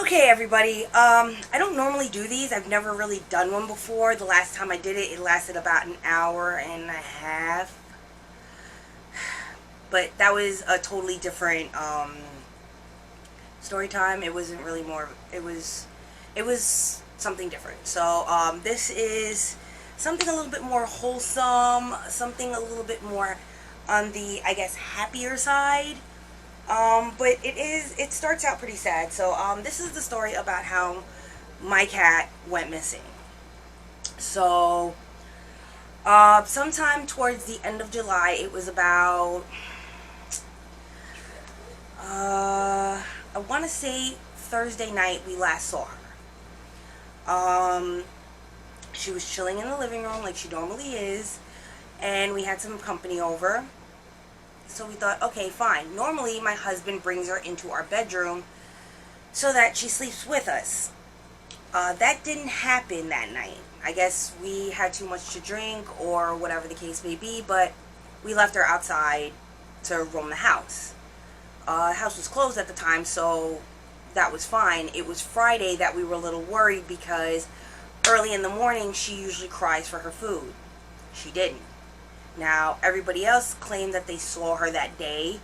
Okay, everybody. I don't normally do these. I've never really done one before. The last time I did it, it lasted about an hour and a half. But that was a totally different story time. It wasn't really more. It was something different. So this is something a little bit more wholesome. Something a little bit more on the, I guess, happier side. But it starts out pretty sad. So, this is the story about how my cat went missing. So, sometime towards the end of July, it was about, I want to say Thursday night we last saw her. She was chilling in the living room like she normally is, and we had some company over. So we thought, okay, fine. Normally, my husband brings her into our bedroom so that she sleeps with us. That didn't happen that night. I guess we had too much to drink or whatever the case may be, but we left her outside to roam the house. The house was closed at the time, so that was fine. It was Friday that we were a little worried because early in the morning, she usually cries for her food. She didn't. Now, everybody else claimed that they saw her that day,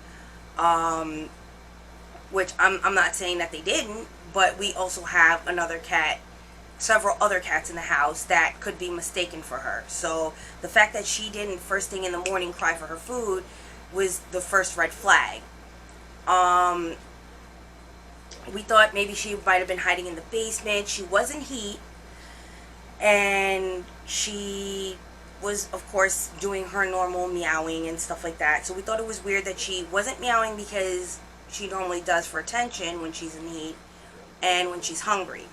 which I'm not saying that they didn't, but we also have another cat, several other cats in the house that could be mistaken for her. So the fact that she didn't first thing in the morning cry for her food was the first red flag. We thought maybe she might have been hiding in the basement. She was in heat, and she was, of course, doing her normal meowing and stuff like that. So we thought it was weird that she wasn't meowing because she normally does for attention when she's in heat and when she's hungry.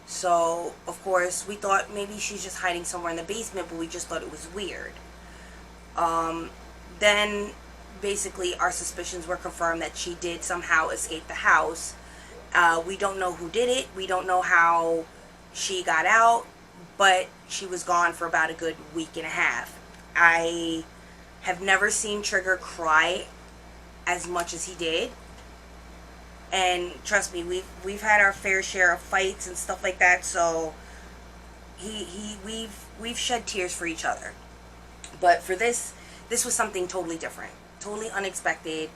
So, of course, we thought maybe she's just hiding somewhere in the basement, but we just thought it was weird. Then, basically, our suspicions were confirmed that she did somehow escape the house. We don't know who did it. We don't know how she got out, but she was gone for about a good week and a half. I have never seen Trigger cry as much as he did. And trust me, we've had our fair share of fights and stuff like that, so we've shed tears for each other. But for this was something totally different, totally unexpected,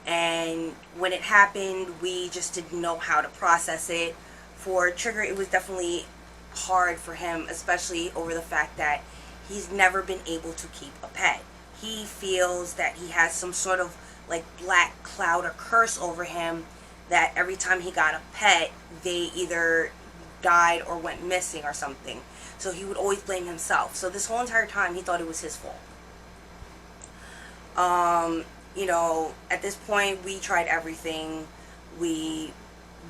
and when it happened, we just didn't know how to process it. For Trigger, it was definitely hard for him, especially over the fact that he's never been able to keep a pet. He feels that he has some sort of like black cloud or curse over him, that every time he got a pet, they either died or went missing or something. So he would always blame himself. So this whole entire time, he thought it was his fault. At this point, we tried everything. We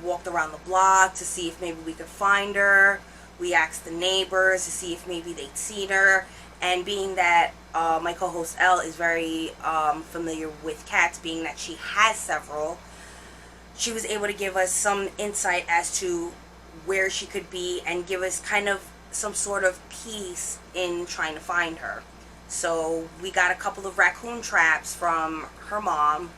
walked around the block to see if maybe we could find her. We asked the neighbors to see if maybe they'd seen her. And being that my co-host Elle is very familiar with cats, being that she has several, she was able to give us some insight as to where she could be and give us kind of some sort of peace in trying to find her. So we got a couple of raccoon traps from her mom,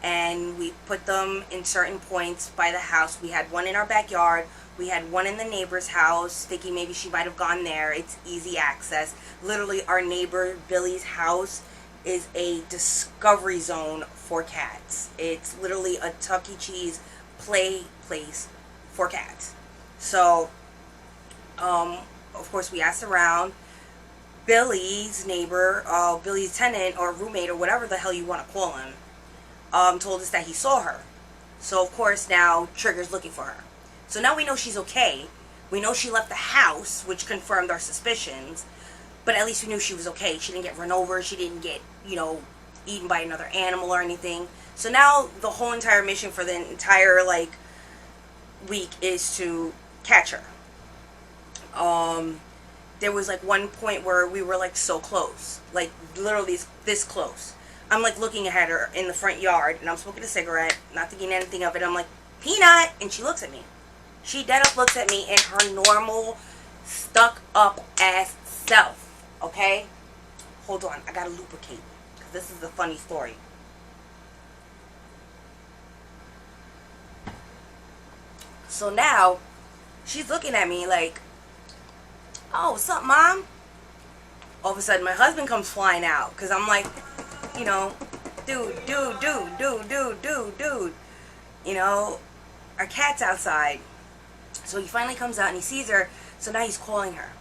and we put them in certain points by the house. We had one in our backyard. We had one in the neighbor's house, thinking maybe she might have gone there. It's easy access. Literally, our neighbor Billy's house is a discovery zone for cats. It's literally a Chuck E. Cheese play place for cats. So, of course, we asked around. Billy's neighbor, Billy's tenant or roommate or whatever the hell you want to call him, told us that he saw her. So, of course, now Trigger's looking for her. So now we know she's okay. We know she left the house, which confirmed our suspicions. But at least we knew she was okay. She didn't get run over. She didn't get, eaten by another animal or anything. So now the whole entire mission for the entire, week is to catch her. There was, one point where we were, so close. Literally this close. I'm, looking at her in the front yard, and I'm smoking a cigarette, not thinking anything of it. I'm like, Peanut! And she looks at me. She dead up looks at me in her normal, stuck-up ass self. Okay? Hold on. I gotta lubricate. Because this is a funny story. So now she's looking at me like, oh, what's up, Mom? All of a sudden, my husband comes flying out because I'm like, you know, dude. You know, our cat's outside. So he finally comes out and he sees her. So now he's calling her.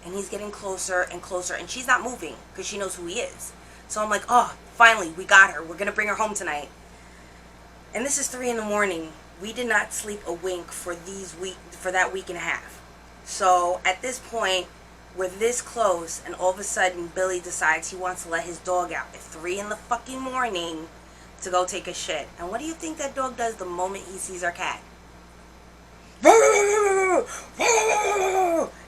And he's getting closer and closer. And she's not moving because she knows who he is. So I'm like, oh, finally, we got her. We're going to bring her home tonight. And this is 3 in the morning. We did not sleep a wink for that week and a half. So at this point, we're this close, and all of a sudden, Billy decides he wants to let his dog out at 3 in the fucking morning to go take a shit. And what do you think that dog does the moment he sees our cat?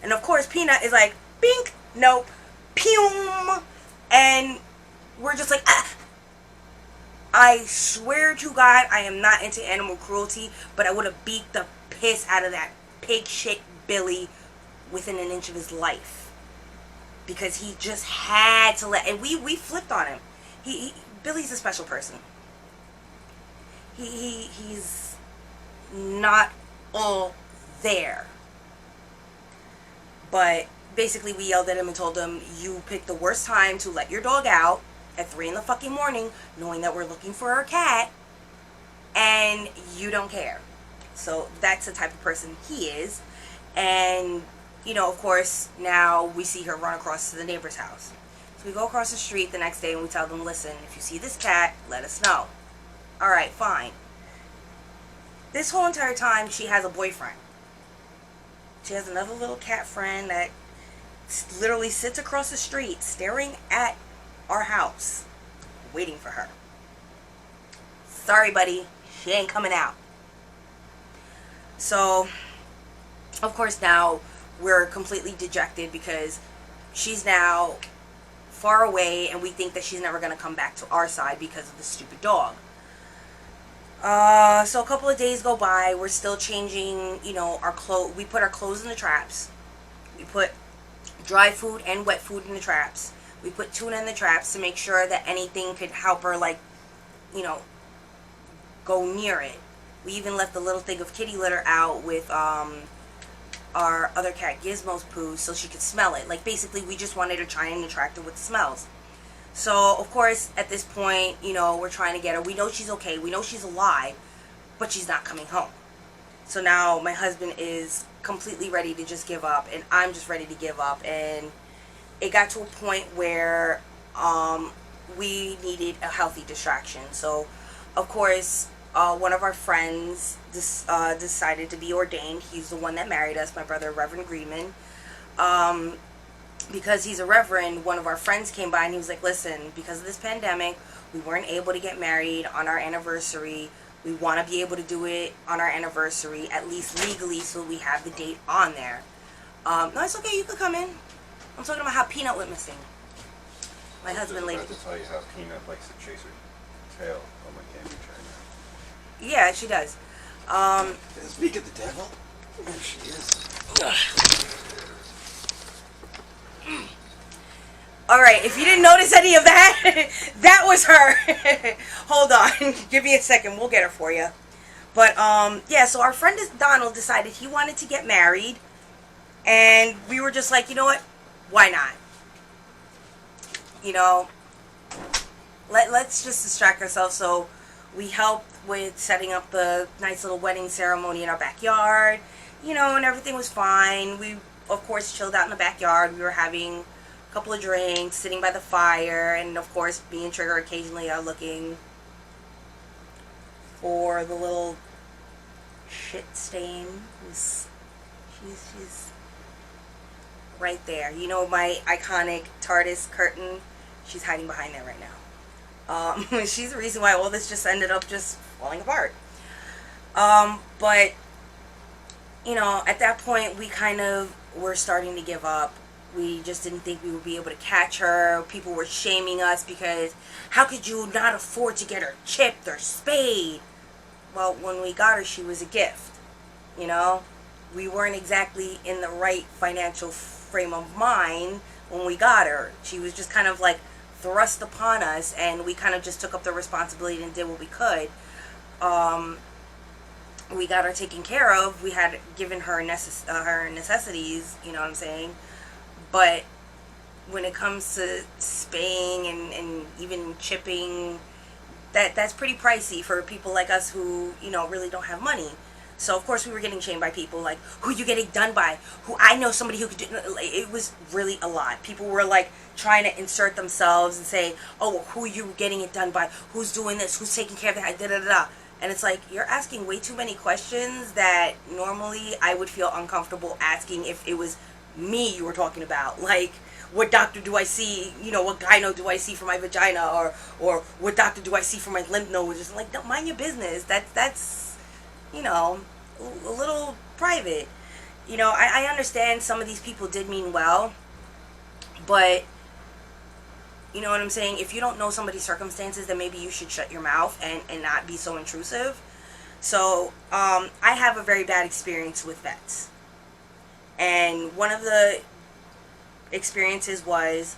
And of course, Peanut is like, bink, nope, pew, and we're just like, ah. I swear to God, I am not into animal cruelty, but I would have beat the piss out of that pig shit Billy within an inch of his life, because he just had to let, and we flipped on him. Billy's a special person. He's not all there, but basically we yelled at him and told him, you picked the worst time to let your dog out at 3 in the fucking morning, knowing that we're looking for our cat, and you don't care. So that's the type of person he is. And you know, of course, now we see her run across to the neighbor's house. So we go across the street the next day and we tell them, listen, if you see this cat, let us know. Alright, fine. This whole entire time, she has a boyfriend. She has another little cat friend that literally sits across the street staring at our house, waiting for her. Sorry, buddy, she ain't coming out. So, of course, now we're completely dejected because she's now far away and we think that she's never going to come back to our side because of the stupid dog. So a couple of days go by. We're still changing, you know, our clothes. We put our clothes in the traps. We put dry food and wet food in the traps. We put tuna in the traps to make sure that anything could help her, like, you know, go near it. We even left a little thing of kitty litter out with our other cat Gizmo's poo so she could smell it. Like, basically, we just wanted to try and attract her with the smells. So, of course, at this point, you know, we're trying to get her. We know she's okay. We know she's alive, but she's not coming home. So now my husband is completely ready to just give up, and I'm just ready to give up. And it got to a point where we needed a healthy distraction. So, of course, one of our friends decided to be ordained. He's the one that married us, my brother, Reverend Greenman. Because he's a reverend, one of our friends came by and he was like, listen, because of this pandemic, we weren't able to get married on our anniversary. We want to be able to do it on our anniversary, at least legally, so we have the date on there. No, it's okay, you could come in. I'm talking about how Peanut went missing. My husband later. I have to tell you how Peanut likes to chase her tail on my candy tray now. Yeah, she does. Speak of the devil, there she is. Alright, if you didn't notice any of that, that was her. Hold on. Give me a second. We'll get her for you. But, yeah, so our friend Donald decided he wanted to get married. And we were just like, you know what? Why not? You know, let's just distract ourselves. So we helped with setting up the nice little wedding ceremony in our backyard. You know, and everything was fine. We, of course, chilled out in the backyard. We were having couple of drinks, sitting by the fire, and of course me and Trigger occasionally are looking for the little shit stain. She's right there. You know, my iconic TARDIS curtain, she's hiding behind there right now. She's the reason why all this just ended up just falling apart. But you know, at that point we kind of were starting to give up. We just didn't think we would be able to catch her. People were shaming us because how could you not afford to get her chipped or spayed? Well, when we got her, she was a gift. You know, we weren't exactly in the right financial frame of mind when we got her. She was just kind of like thrust upon us, and we kind of just took up the responsibility and did what we could. we got her taken care of. We had given her her necessities, you know what I'm saying? But when it comes to spaying and even chipping, that's pretty pricey for people like us who, you know, really don't have money. So of course we were getting shamed by people like, who you getting done by? Who I know somebody who could do. It was really a lot. People were like trying to insert themselves and say, oh, who you getting it done by? Who's doing this? Who's taking care of that? Da da da da. And it's like, you're asking way too many questions that normally I would feel uncomfortable asking if it was me you were talking about. Like, what doctor do I see? You know, what gyno do I see for my vagina? Or what doctor do I see for my lymph nodes? Just like, don't mind your business. That's you know, a little private. You know, I understand some of these people did mean well, but you know what I'm saying? If you don't know somebody's circumstances, then maybe you should shut your mouth and not be so intrusive. So, I have a very bad experience with vets. And one of the experiences was,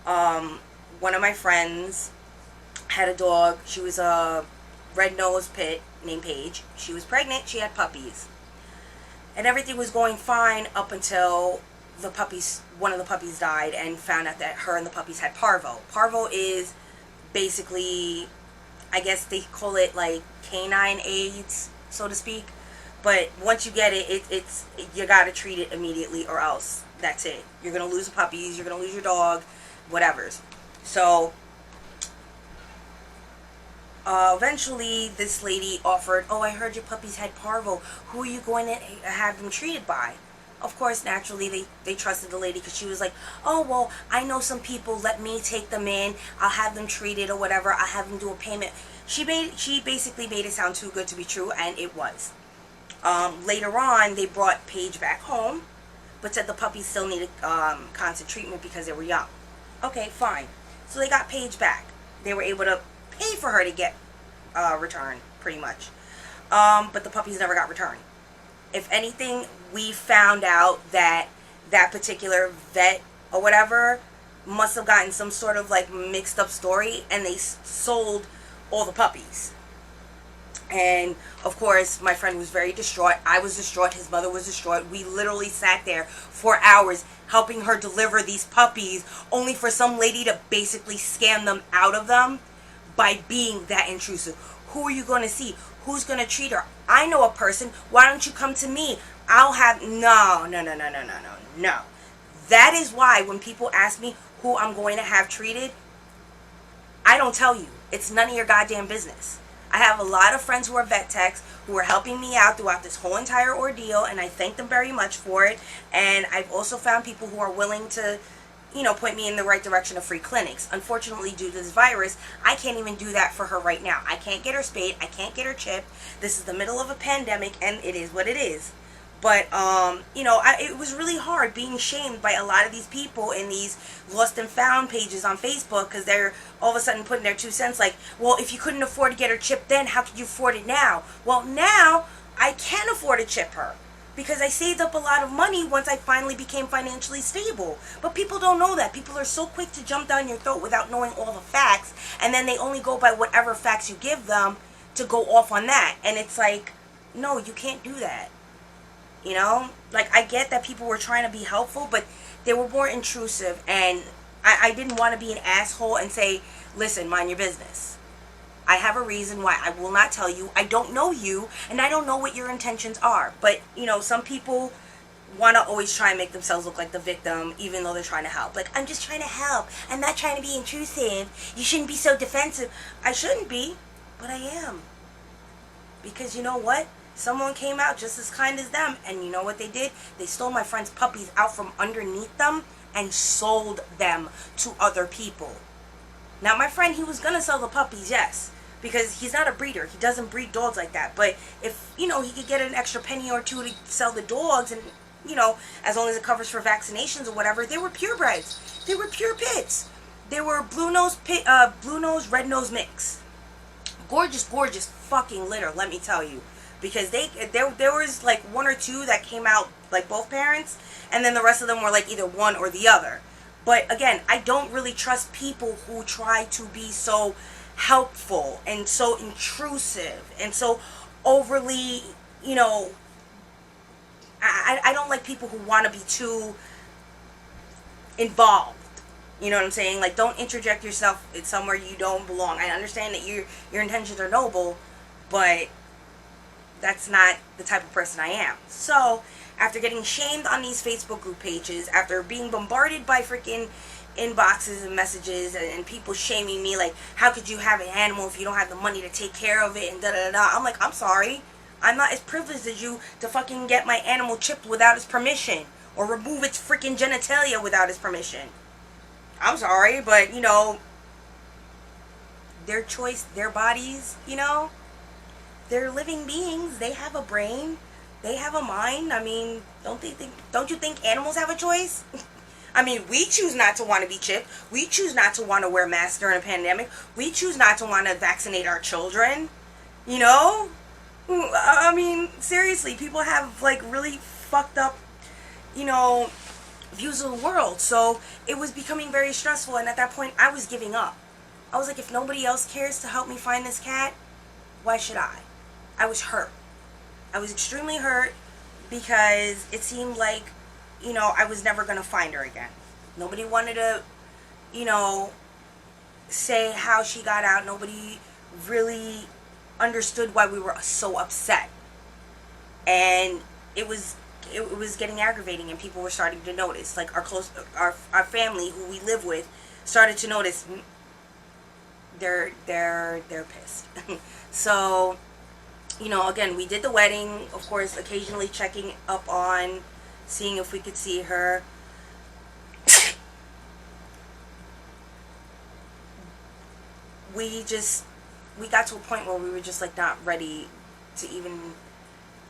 one of my friends had a dog. She was a red-nosed pit named Paige. She was pregnant. She had puppies. And everything was going fine up until one of the puppies died, and found out that her and the puppies had parvo. Parvo is basically, I guess they call it like canine AIDS, so to speak. But once you get it, it's you gotta treat it immediately, or else that's it. You're gonna lose the puppies, you're gonna lose your dog, whatever's. So eventually this lady offered, oh, I heard your puppies had parvo. Who are you going to have them treated by? Of course, naturally, they trusted the lady, because she was like, oh, well, I know some people. Let me take them in. I'll have them treated or whatever. I'll have them do a payment. She basically made it sound too good to be true, and it was. Later on, they brought Paige back home, but said the puppies still needed constant treatment because they were young. Okay, fine. So they got Paige back. They were able to pay for her to get returned, pretty much. But the puppies never got returned. If anything, we found out that that particular vet or whatever must have gotten some sort of like mixed up story, and they sold all the puppies. And of course, my friend was very distraught. I was distraught. His mother was distraught. We literally sat there for hours helping her deliver these puppies, only for some lady to basically scam them out of them by being that intrusive. Who are you going to see? Who's going to treat her? I know a person. Why don't you come to me? I'll have... No. That is why when people ask me who I'm going to have treated, I don't tell you. It's none of your goddamn business. I have a lot of friends who are vet techs who are helping me out throughout this whole entire ordeal, and I thank them very much for it. And I've also found people who are willing to, you know, point me in the right direction of free clinics. Unfortunately, due to this virus, I can't even do that for her right now. I can't get her spayed. I can't get her chipped. This is the middle of a pandemic, and it is what it is. But, you know, it was really hard being shamed by a lot of these people in these lost and found pages on Facebook, because they're all of a sudden putting their 2 cents like, well, if you couldn't afford to get her chipped then, how could you afford it now? Well, now I can afford to chip her, because I saved up a lot of money once I finally became financially stable. But people don't know that. People are so quick to jump down your throat without knowing all the facts, and then they only go by whatever facts you give them to go off on that. And it's like, no, you can't do that. You know? Like, I get that people were trying to be helpful, but they were more intrusive, and I didn't want to be an asshole and say, listen, mind your business. I have a reason why I will not tell you. I don't know you, and I don't know what your intentions are. But, you know, some people want to always try and make themselves look like the victim, even though they're trying to help. Like, I'm just trying to help. I'm not trying to be intrusive. You shouldn't be so defensive. I shouldn't be, but I am. Because you know what? Someone came out just as kind as them, and you know what they did? They stole my friend's puppies out from underneath them and sold them to other people. Now, my friend, he was going to sell the puppies, yes, because he's not a breeder. He doesn't breed dogs like that. But if, you know, he could get an extra penny or two to sell the dogs, and, you know, as long as it covers for vaccinations or whatever, they were purebreds. They were pure pits. They were blue-nose, red-nose mix. Gorgeous, gorgeous fucking litter, let me tell you. Because there was like 1 or 2 that came out like both parents, and then the rest of them were like either one or the other. But again, I don't really trust people who try to be so helpful and so intrusive and so overly, you know, I don't like people who want to be too involved. You know what I'm saying? Like, don't interject yourself in somewhere you don't belong. I understand that your intentions are noble, but that's not the type of person I am. So, after getting shamed on these Facebook group pages, after being bombarded by freaking inboxes and messages and people shaming me, like, how could you have an animal if you don't have the money to take care of it, and da-da-da-da. I'm like, I'm sorry. I'm not as privileged as you to fucking get my animal chipped without his permission, or remove its freaking genitalia without his permission. I'm sorry, but, you know, their choice, their bodies, you know, they're living beings. They have a brain. They have a mind. I mean, don't you think animals have a choice? I mean, we choose not to want to be chipped. We choose not to want to wear masks during a pandemic. We choose not to want to vaccinate our children. You know? I mean, seriously, people have, like, really fucked up, you know, views of the world. So it was becoming very stressful, and at that point I was giving up. I was like, if nobody else cares to help me find this cat, why should I? I was hurt. I was extremely hurt because it seemed like, you know, I was never going to find her again. Nobody wanted to, you know, say how she got out. Nobody really understood why we were so upset. And it was getting aggravating, and people were starting to notice. Like, our family who we live with started to notice. They're pissed. So, you know, again, we did the wedding, of course, occasionally checking up on, seeing if we could see her. We got to a point where we were just, like, not ready to even,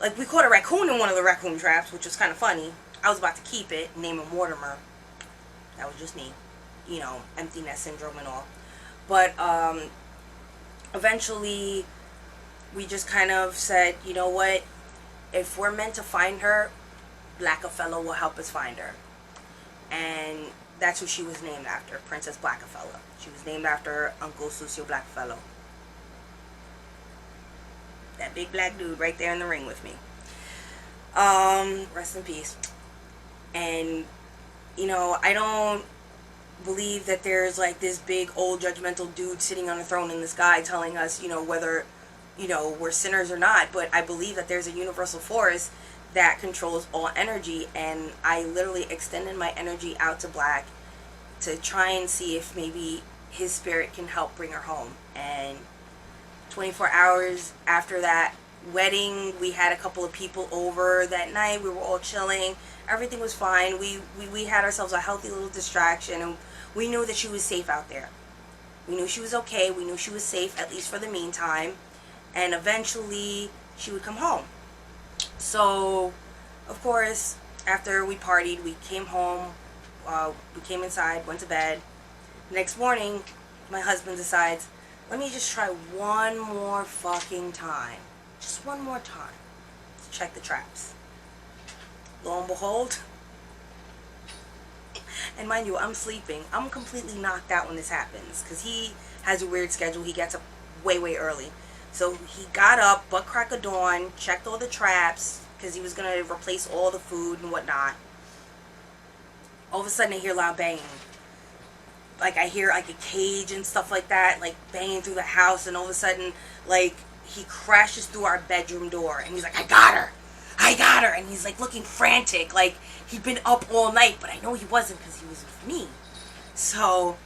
like, we caught a raccoon in one of the raccoon traps, which was kind of funny. I was about to keep it, name him Mortimer. That was just me, you know, empty nest syndrome and all. But eventually we just kind of said, you know what, if we're meant to find her, Blackafellow will help us find her. And that's who she was named after, Princess Blackafellow. She was named after Uncle Sucio Blackafellow. That big black dude right there in the ring with me. Rest in peace. And, you know, I don't believe that there's, like, this big old judgmental dude sitting on a throne in the sky telling us, you know, whether, you know, we're sinners or not. But I believe that there's a universal force that controls all energy, and I literally extended my energy out to Black to try and see if maybe his spirit can help bring her home. And 24 hours after that wedding, we had a couple of people over that night. We were all chilling. Everything was fine. We had ourselves a healthy little distraction, and we knew that she was safe out there. We knew she was okay. We knew she was safe, at least for the meantime. And eventually she would come home. So, of course, after we partied, we came home. We came inside, went to bed. Next morning, my husband decides, let me just try one more fucking time. Just one more time to check the traps. Lo and behold, and mind you, I'm sleeping. I'm completely knocked out when this happens because he has a weird schedule. He gets up way, way early. So he got up, butt crack of dawn, checked all the traps because he was going to replace all the food and whatnot. All of a sudden I hear loud banging. Like, I hear, like, a cage and stuff like that, like, banging through the house, and all of a sudden, like, he crashes through our bedroom door, and he's like, I got her! I got her! And he's, like, looking frantic, like, he'd been up all night, but I know he wasn't because he was with me. So,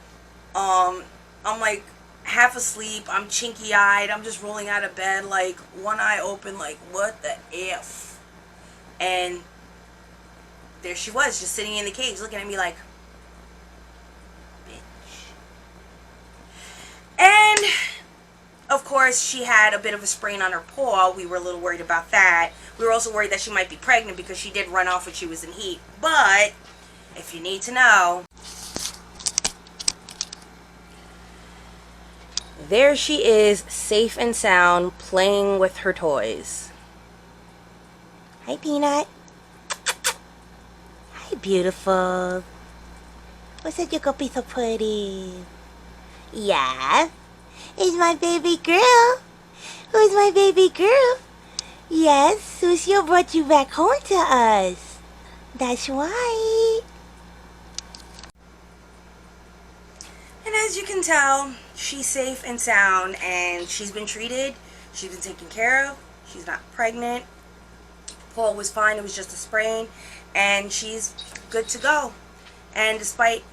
I'm, like, half asleep, I'm chinky-eyed, I'm just rolling out of bed, like, one eye open, like, what the F? And there she was, just sitting in the cage, looking at me like, and, of course, she had a bit of a sprain on her paw. We were a little worried about that. We were also worried that she might be pregnant because she did run off when she was in heat. But, if you need to know, there she is, safe and sound, playing with her toys. Hi, Peanut. Hi, beautiful. What's that you gonna be so pretty? Yeah. It's my baby girl. Who's my baby girl? Yes, Sucio brought you back home to us. That's why. And as you can tell, she's safe and sound, and she's been treated. She's been taken care of. She's not pregnant. Paul was fine. It was just a sprain, and she's good to go. And despite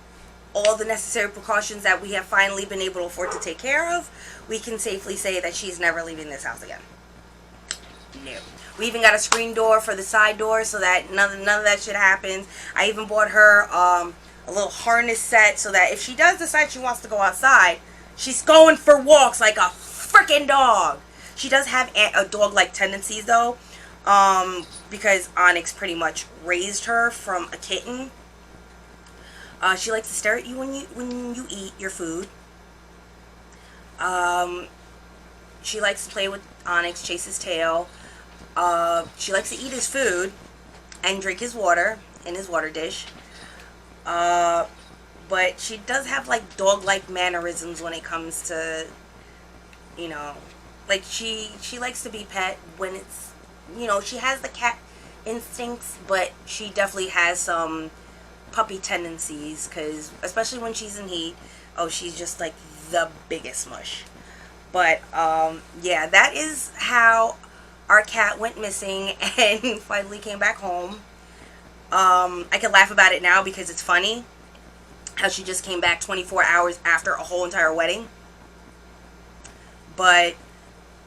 all the necessary precautions that we have finally been able to afford to take care of, we can safely say that she's never leaving this house again. No. We even got a screen door for the side door so that none of that shit happens. I even bought her a little harness set so that if she does decide she wants to go outside, she's going for walks like a freaking dog. She does have a dog-like tendencies though, because Onyx pretty much raised her from a kitten. She likes to stare at you when you eat your food. She likes to play with Onyx, chase his tail. She likes to eat his food and drink his water in his water dish. But she does have like dog-like mannerisms when it comes to, you know, like she likes to be pet when it's, you know, she has the cat instincts, but she definitely has some puppy tendencies, because especially when she's in heat, oh, she's just like the biggest mush. But yeah, that is how our cat went missing and finally came back home. I can laugh about it now because it's funny how she just came back 24 hours after a whole entire wedding. But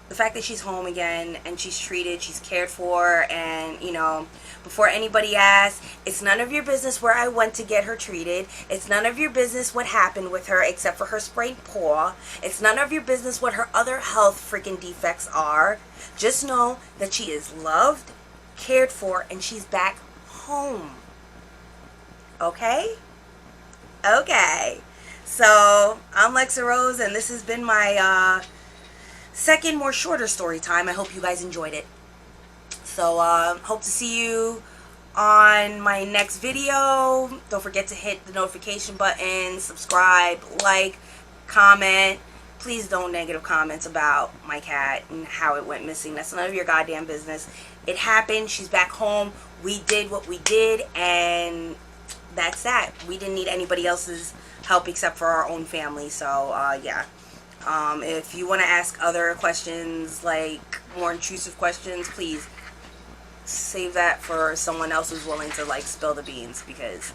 the fact that she's home again and she's treated, she's cared for, and, you know, before anybody asks, it's none of your business where I went to get her treated. It's none of your business what happened with her except for her sprained paw. It's none of your business what her other health freaking defects are. Just know that she is loved, cared for, and she's back home. Okay? Okay. So, I'm Lexa Rose, and this has been my second, more shorter story time. I hope you guys enjoyed it. So, hope to see you on my next video. Don't forget to hit the notification button, subscribe, like, comment. Please don't negative comments about my cat and how it went missing. That's none of your goddamn business. It happened. She's back home. We did what we did, and that's that. We didn't need anybody else's help except for our own family. So, yeah. If you want to ask other questions, like more intrusive questions, please save that for someone else who's willing to like spill the beans, because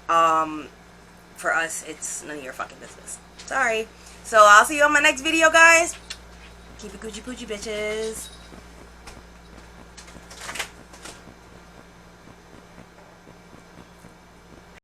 for us it's none of your fucking business. Sorry. So I'll see you on my next video, guys. Keep it Gucci Pucci, bitches.